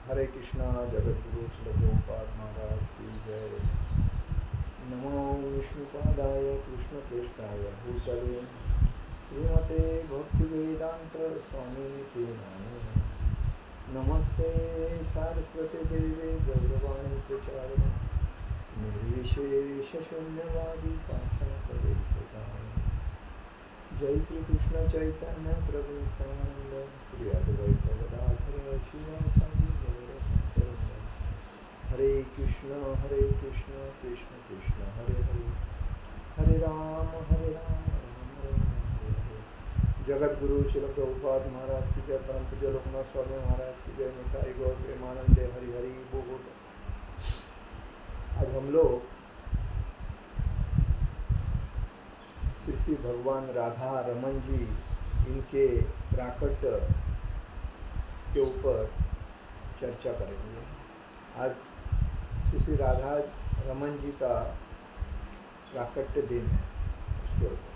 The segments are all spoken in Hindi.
हरे कृष्णा जगद्गुरु श्री प्रभुपाद महाराज की जय। नमो विष्णुपादाय कृष्णप्रेष्ठाय भूतले श्रीमते भक्तिवेदांत स्वामी के नामे। नमस्ते सारस्वती देवे गौरवाणी प्रचारिणे निर्विशेष शून्यवादी कांचन प्रदेशतारिणे। जय श्री कृष्ण चैतन्य प्रभु नित्यानंद श्री अद्वैत गदाधर शिवासादि गौरभक्तवृंद। हरे कृष्ण कृष्ण कृष्ण हरे हरे, हरे राम राम राम हरे। जगत गुरु श्री प्रभुपाद महाराज की जय। परम पूज्य लोकनाथ स्वामी महाराज की जय। निताई गौर प्रेमानंद हरि हरि बोल। आज हम लोग श्री श्री भगवान राधा रमन जी इनके प्राकट्य के ऊपर चर्चा करेंगे। आज श्री श्री राधा रमन जी का प्राकट्य दिन है। उसके ऊपर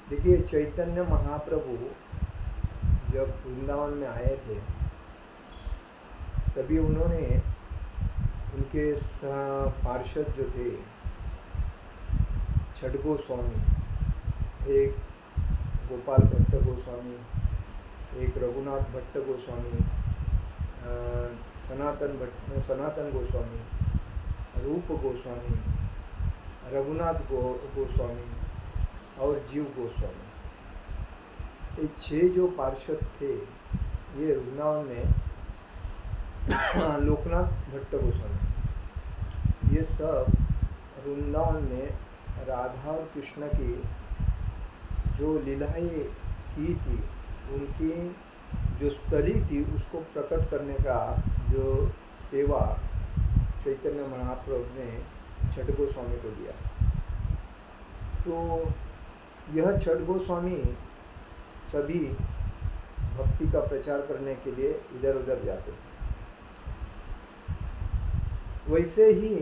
देखिए, चैतन्य महाप्रभु जब वृंदावन में आए थे तभी उन्होंने उनके पार्षद जो थे छठ गोस्वामी, एक गोपाल भट्ट गोस्वामी, एक रघुनाथ भट्ट गोस्वामी, सनातन गोस्वामी, रूप गोस्वामी, रघुनाथ गोस्वामी और जीव गोस्वामी, ये 6 जो पार्षद थे ये वृंदावन में लोकनाथ भट्ट गोस्वामी, ये सब वृंदावन में राधा और कृष्ण की जो लीलाएं की थी, उनकी जो स्थली थी उसको प्रकट करने का जो सेवा चैतन्य महाप्रभु ने छठ गोस्वामी को दिया। तो यह छठ गोस्वामी सभी भक्ति का प्रचार करने के लिए इधर उधर जाते थे। वैसे ही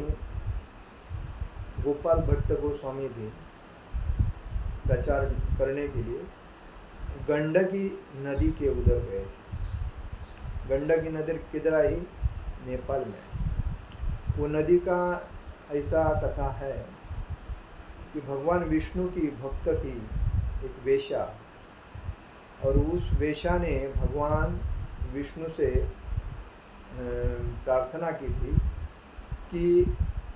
गोपाल भट्ट गोस्वामी भी प्रचार करने के लिए गंडकी नदी के उधर गए थे। गंडकी नदी किधर आई? नेपाल में। वो नदी का ऐसा कथा है कि भगवान विष्णु की भक्त थी एक वेश्या, और उस वेश्या ने भगवान विष्णु से प्रार्थना की थी कि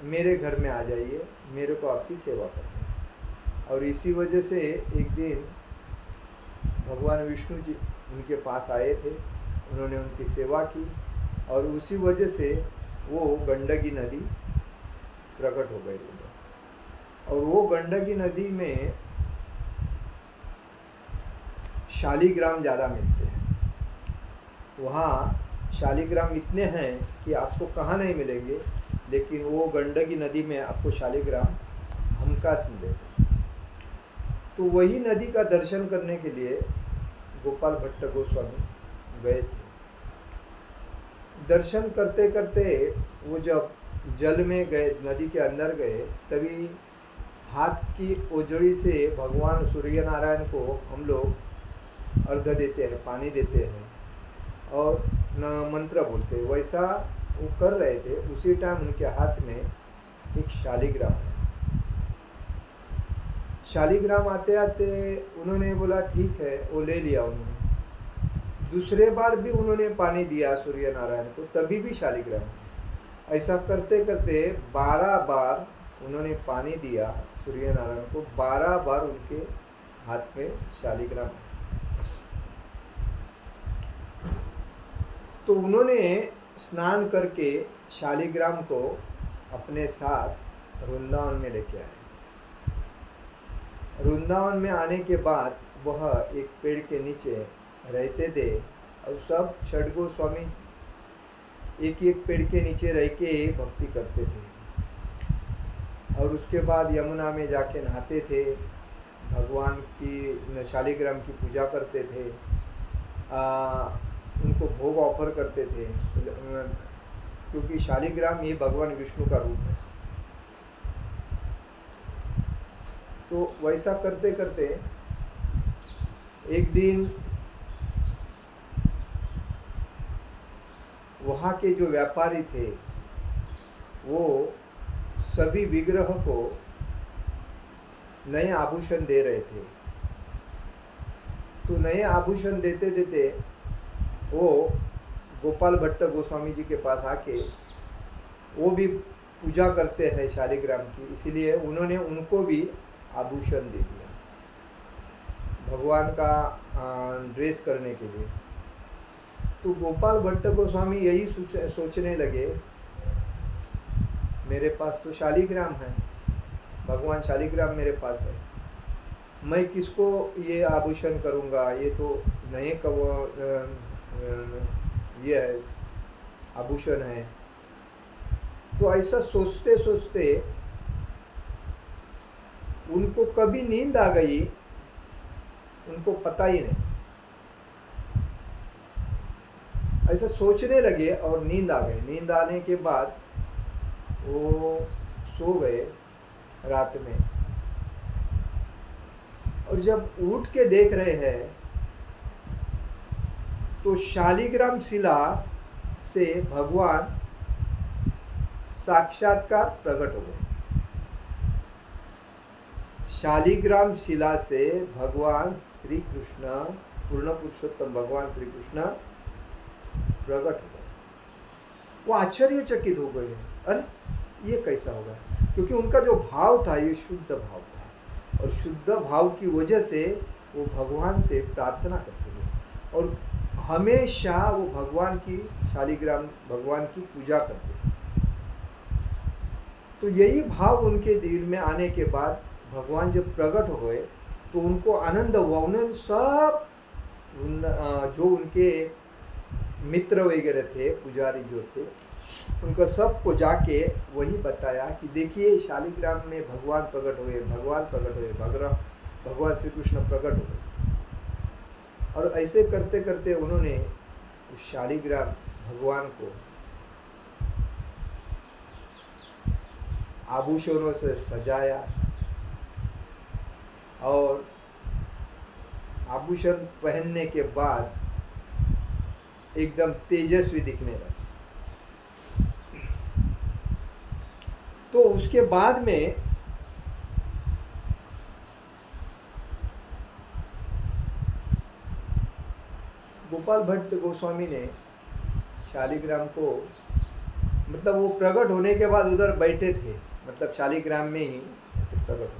मेरे घर में आ जाइए, मेरे को आपकी सेवा करनी है। और इसी वजह से एक दिन भगवान विष्णु जी उनके पास आए थे, उन्होंने उनकी सेवा की, और उसी वजह से वो गंडकी नदी प्रकट हो गई। और वो गंडकी नदी में शालिग्राम ज़्यादा मिलते हैं। वहाँ शालिग्राम इतने हैं कि आपको कहाँ नहीं मिलेंगे, लेकिन वो गंडकी नदी में आपको शालिग्राम हमखास मिलेगा। तो वही नदी का दर्शन करने के लिए गोपाल भट्ट गोस्वामी गए थे। दर्शन करते करते वो जब जल में गए, नदी के अंदर गए, तभी हाथ की ओजड़ी से भगवान सूर्य नारायण को हम लोग अर्घ देते हैं, पानी देते हैं और मंत्र बोलते हैं। वैसा वो कर रहे थे। उसी टाइम उनके हाथ में एक शालिग्राम है। शालिग्राम आते आते उन्होंने बोला ठीक है, वो ले लिया उन्होंने। दूसरे बार भी उन्होंने पानी दिया सूर्य नारायण को, तभी भी शालिग्राम। ऐसा करते करते 12 बार उन्होंने पानी दिया सूर्य नारायण को, 12 बार उनके हाथ में शालिग्राम। तो उन्होंने स्नान करके शालिग्राम को अपने साथ वृंदावन में लेके आए। वृंदावन में आने के बाद वह एक पेड़ के नीचे रहते थे, और सब छठ गोस्वामी एक एक पेड़ के नीचे रह के भक्ति करते थे। और उसके बाद यमुना में जाके नहाते थे, भगवान की शालिग्राम की पूजा करते थे, उनको भोग ऑफर करते थे, क्योंकि शालिग्राम ये भगवान विष्णु का रूप है। तो वैसा करते करते एक दिन वहाँ के जो व्यापारी थे वो सभी विग्रह को नए आभूषण दे रहे थे। तो नए आभूषण देते देते वो गोपाल भट्ट गोस्वामी जी के पास आके वो भी पूजा करते हैं शालिग्राम की, इसीलिए उन्होंने उनको भी आभूषण दे दिया भगवान का ड्रेस करने के लिए। तो गोपाल भट्ट गोस्वामी यही सोचने लगे, मेरे पास तो शालिग्राम है, भगवान शालिग्राम मेरे पास है, मैं किसको ये आभूषण करूँगा, ये तो नए ये है आभूषण है। तो ऐसा सोचते सोचते उनको कभी नींद आ गई, उनको पता ही नहीं, ऐसा सोचने लगे और नींद आ गई। नींद आने के बाद वो सो गए रात में, और जब उठ के देख रहे हैं तो शालिग्राम शिला से भगवान साक्षात्कार प्रकट हो गए। शालिग्राम शिला से भगवान श्री कृष्ण, पूर्ण पुरुषोत्तम भगवान श्री कृष्ण प्रकट हो गए। वो आश्चर्यचकित हो गए, अरे ये कैसा होगा, क्योंकि उनका जो भाव था ये शुद्ध भाव था, और शुद्ध भाव की वजह से वो भगवान से प्रार्थना करते थे और हमेशा वो भगवान की शालिग्राम भगवान की पूजा करते थे। तो यही भाव उनके दिल में आने के बाद भगवान जब प्रकट हुए तो उनको आनंद हुआ। उन्होंने सब जो उनके मित्र वगैरह थे, पुजारी जो थे, उनको सबको जाके वही बताया कि देखिए शालिग्राम में भगवान प्रकट हुए, भगवान प्रकट हुए, भगवान श्री कृष्ण प्रकट हुए। और ऐसे करते करते उन्होंने उस शालिग्राम भगवान को आभूषणों से सजाया और आभूषण पहनने के बाद एकदम तेजस्वी दिखने लगे। तो उसके बाद में गोपाल भट्ट गोस्वामी ने शालिग्राम को, मतलब वो प्रकट होने के बाद उधर बैठे थे, मतलब शालिग्राम में ही ऐसे प्रकट हो।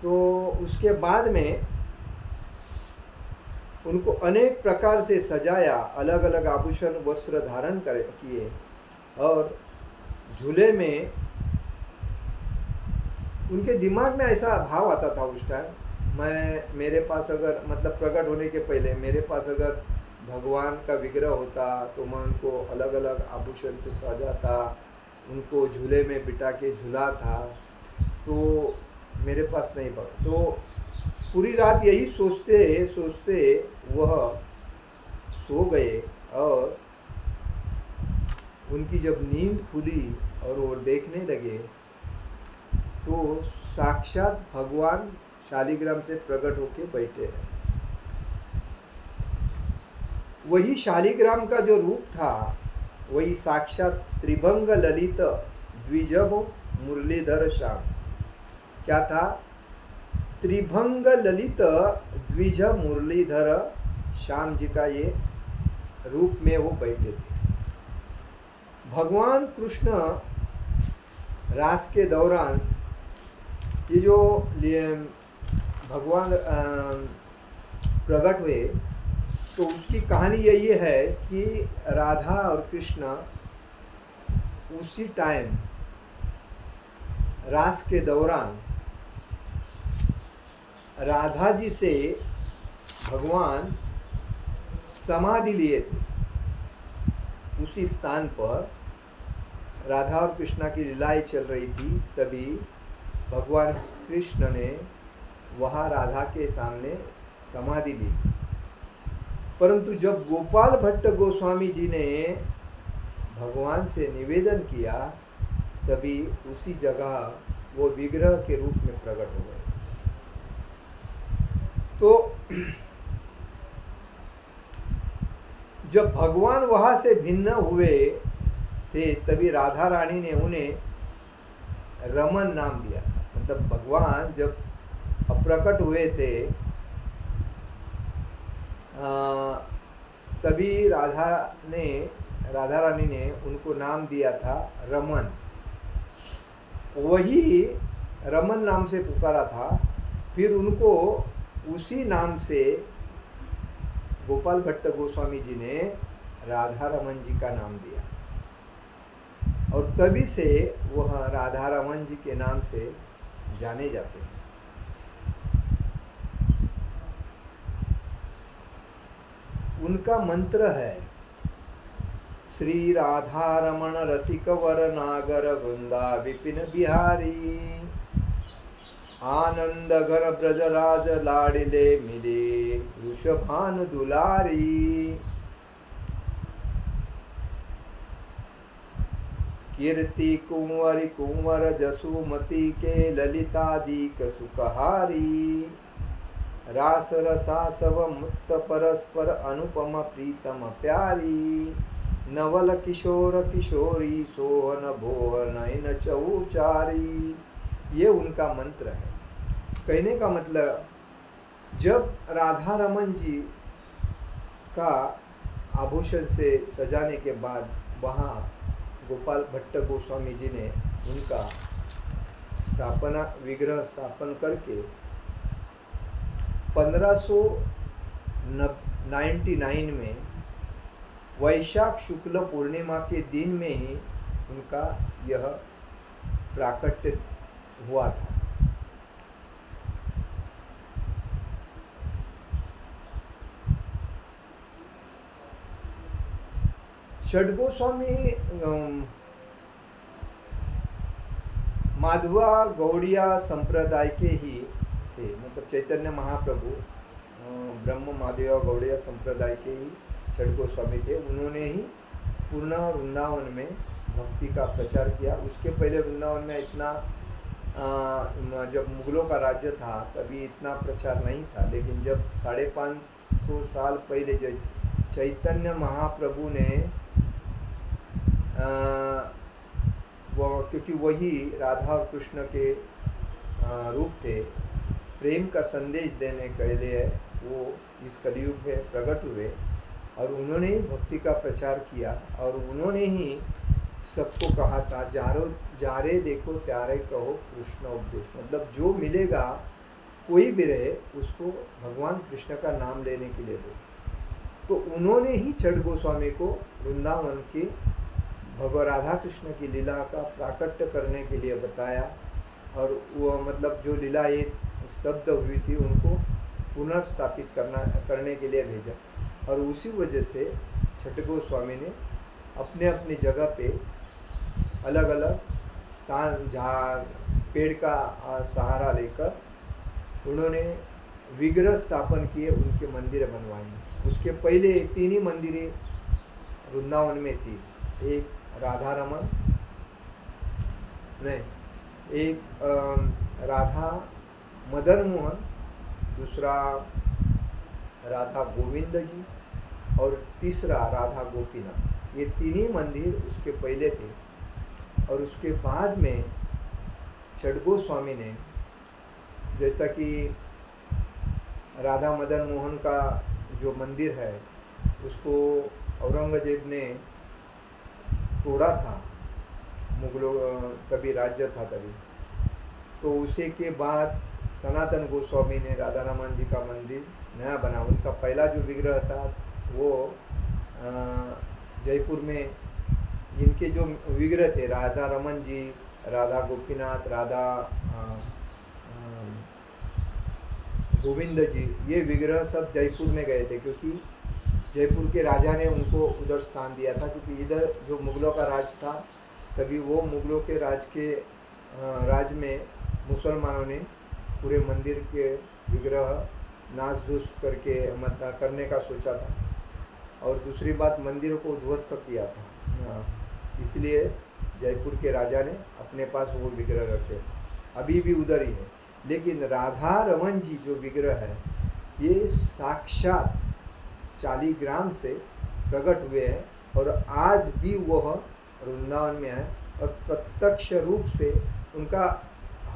तो उसके बाद में उनको अनेक प्रकार से सजाया, अलग अलग आभूषण वस्त्र धारण किए, और झूले में उनके दिमाग में ऐसा भाव आता था उस टाइम, मेरे पास अगर, मतलब प्रकट होने के पहले मेरे पास अगर भगवान का विग्रह होता तो मैं उनको अलग अलग आभूषण से सजाता, उनको झूले में बिठा के झूलाता, तो मेरे पास नहीं पड़ा। तो पूरी रात यही सोचते सोचते वह सो गए, और उनकी जब नींद खुली और वो देखने लगे तो साक्षात भगवान शालिग्राम से प्रकट होके बैठे हैं। वही शालिग्राम का जो रूप था वही साक्षात त्रिभंग ललित द्विजभ मुरलीधर श्याम। क्या था? त्रिभंग ललित द्विज मुरलीधर श्याम जी का ये रूप में वो बैठे थे। भगवान कृष्ण रास के दौरान ये जो भगवान प्रकट हुए, तो उसकी कहानी यही है कि राधा और कृष्ण उसी टाइम रास के दौरान राधा जी से भगवान समाधि लिए थे। उसी स्थान पर राधा और कृष्णा की लीलाएं चल रही थी, तभी भगवान कृष्ण ने वहाँ राधा के सामने समाधि ली थी। परंतु जब गोपाल भट्ट गोस्वामी जी ने भगवान से निवेदन किया, तभी उसी जगह वो विग्रह के रूप में प्रकट हो गए। तो जब भगवान वहाँ से भिन्न हुए थे तभी राधा रानी ने उन्हें रमन नाम दिया था। मतलब भगवान जब अप्रकट हुए थे तभी राधा रानी ने उनको नाम दिया था रमन। वही रमन नाम से पुकारा था। फिर उनको उसी नाम से गोपाल भट्ट गोस्वामी जी ने राधा रमन जी का नाम दिया और तभी से वह राधा रमन जी के नाम से जाने जाते हैं। उनका मंत्र है श्री राधा रमण रसिक वर नागर वृंदा विपिन बिहारी आनंद घर ब्रजराज लाडिले मिले वृषभान दुलारी। कीर्ति कुंवरी कुंवर जसुमती के ललितादिक सुखहारी रास रसासव मुक्त परस्पर अनुपम प्रीतम प्यारी नवल किशोर किशोरी सोहन भोहन इन चौचारी। ये उनका मंत्र है। कहने का मतलब जब राधा रमन जी का आभूषण से सजाने के बाद वहाँ गोपाल भट्ट गोस्वामी जी ने उनका विग्रह स्थापन करके 1599 में वैशाख शुक्ल पूर्णिमा के दिन में ही उनका यह प्राकट्य हुआ था। षड गोस्वामी माधवा गौड़िया संप्रदाय के ही थे। मतलब चैतन्य महाप्रभु ब्रह्म माधवा गौड़िया संप्रदाय के ही षड गोस्वामी थे। उन्होंने ही पूर्ण वृंदावन में भक्ति का प्रचार किया। उसके पहले वृंदावन में इतना जब मुगलों का राज्य था तभी इतना प्रचार नहीं था। लेकिन जब 550 साल पहले चैतन्य महाप्रभु ने क्योंकि वही राधा और कृष्ण के रूप थे, प्रेम का संदेश देने के लिए वो इस कलयुग में प्रकट हुए और उन्होंने ही भक्ति का प्रचार किया और उन्होंने ही सबको कहा था जारे देखो त्यारे कहो कृष्ण उपदेश। मतलब जो मिलेगा कोई भी रहे उसको भगवान कृष्ण का नाम लेने के लिए दो। तो उन्होंने ही षड गोस्वामी को वृंदावन के भगवान राधा कृष्ण की लीला का प्राकट्य करने के लिए बताया और वो मतलब जो लीला ये स्तब्ध हुई थी उनको पुनर्स्थापित करने के लिए भेजा। और उसी वजह से षड गोस्वामी ने अपने अपनी जगह पे अलग अलग स्थान जहाँ पेड़ का सहारा लेकर उन्होंने विग्रह स्थापन किए, उनके मंदिर बनवाए। उसके पहले 3 ही मंदिरें वृंदावन में थी। एक राधा रमन नहीं, एक राधा मदन मोहन, दूसरा राधा गोविंद जी और तीसरा राधा गोपीनाथ। ये 3 ही मंदिर उसके पहले थे। और उसके बाद में षड गोस्वामी ने जैसा कि राधा मदन मोहन का जो मंदिर है उसको औरंगजेब ने तोड़ा था, मुगलों तभी राज्य था तभी। तो उसी के बाद सनातन गोस्वामी ने राधा रमन जी का मंदिर नया बना। उनका पहला जो विग्रह था वो जयपुर में इनके जो विग्रह थे राधा रमन जी, राधा गोपीनाथ, राधा गोविंद जी, ये विग्रह सब जयपुर में गए थे क्योंकि जयपुर के राजा ने उनको उधर स्थान दिया था। क्योंकि इधर जो मुगलों का राज था तभी वो मुगलों के राज में मुसलमानों ने पूरे मंदिर के विग्रह नाश दुस्त करने का सोचा था। और दूसरी बात मंदिरों को ध्वस्त किया था, इसलिए जयपुर के राजा ने अपने पास वो विग्रह रखे, अभी भी उधर ही है। लेकिन राधा रमन जी जो विग्रह है ये साक्षात शालिग्राम से प्रकट हुए हैं और आज भी वह वृंदावन में है और प्रत्यक्ष रूप से उनका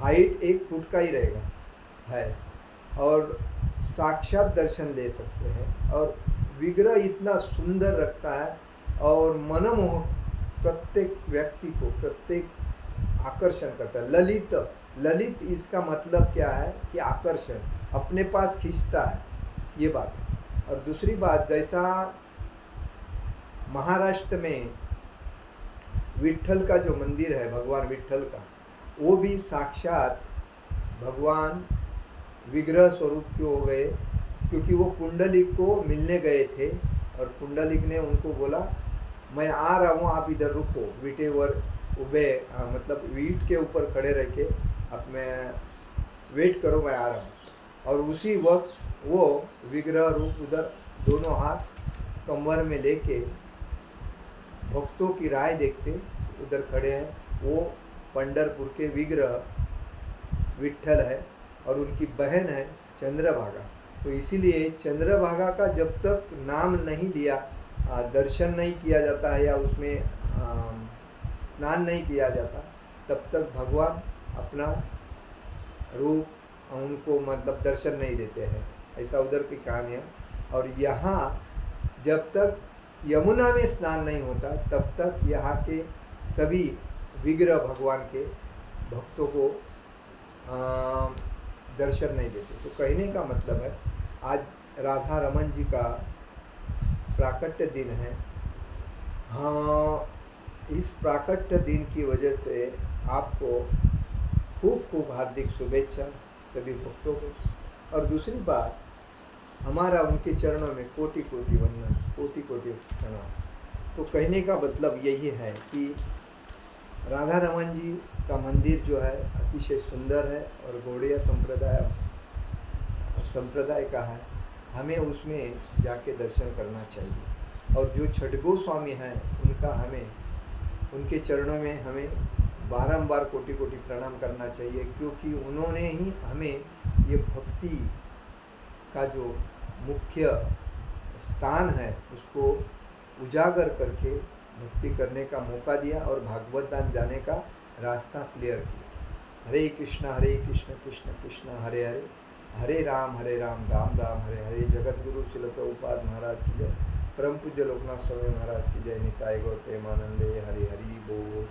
हाइट 1 फुट का ही रहेगा है और साक्षात दर्शन ले सकते हैं और विग्रह इतना सुंदर रखता है और मनमोहक प्रत्येक व्यक्ति को प्रत्येक आकर्षण करता है। ललित ललित इसका मतलब क्या है कि आकर्षण अपने पास खींचता है, ये बात है। और दूसरी बात, जैसा महाराष्ट्र में विट्ठल का जो मंदिर है भगवान विट्ठल का, वो भी साक्षात भगवान विग्रह स्वरूप के हो गए क्योंकि वो पुंडलिक को मिलने गए थे और पुंडलिक ने उनको बोला मैं आ रहा हूँ, आप इधर रुको, वीटेवर उबे मतलब वीट के ऊपर खड़े रह के अब मैं वेट करो, मैं आ रहा हूँ। और उसी वक्त वो विग्रह रूप उधर दोनों हाथ कमर में लेके भक्तों की राय देखते उधर खड़े हैं। वो पंढरपुर के विग्रह विट्ठल है और उनकी बहन है चंद्रभागा। तो इसीलिए चंद्रभागा का जब तक नाम नहीं लिया, दर्शन नहीं किया जाता है या उसमें स्नान नहीं किया जाता, तब तक भगवान अपना रूप उनको मतलब दर्शन नहीं देते हैं। ऐसा उधर की कहानी है। और यहाँ जब तक यमुना में स्नान नहीं होता तब तक यहाँ के सभी विग्रह भगवान के भक्तों को दर्शन नहीं देते। तो कहने का मतलब है आज राधा रमन जी का प्राकट्य दिन है। हाँ, इस प्राकट्य दिन की वजह से आपको खूब खूब हार्दिक शुभेच्छा सभी भक्तों को। और दूसरी बात, हमारा उनके चरणों में कोटि कोटि वंदन, कोटि कोटि प्रणाम। तो कहने का मतलब यही है कि राधा रमन जी का मंदिर जो है अतिशय सुंदर है और गौड़िया संप्रदाय का है। हमें उसमें जाके दर्शन करना चाहिए। और जो छठ गोस्वामी हैं उनका हमें उनके चरणों में हमें बारंबार कोटि कोटि प्रणाम करना चाहिए, क्योंकि उन्होंने ही हमें ये भक्ति का जो मुख्य स्थान है उसको उजागर करके भक्ति करने का मौका दिया और भागवत दान जाने का रास्ता क्लियर किया। हरे कृष्ण कृष्ण कृष्ण हरे हरे, हरे राम राम राम हरे हरे। जगत गुरु श्रील प्रभुपाद महाराज की जय। परम पूज्य लोकनाथ स्वामी महाराज की जय। निताय गौर प्रेमानंदे। हरि हरि बोल।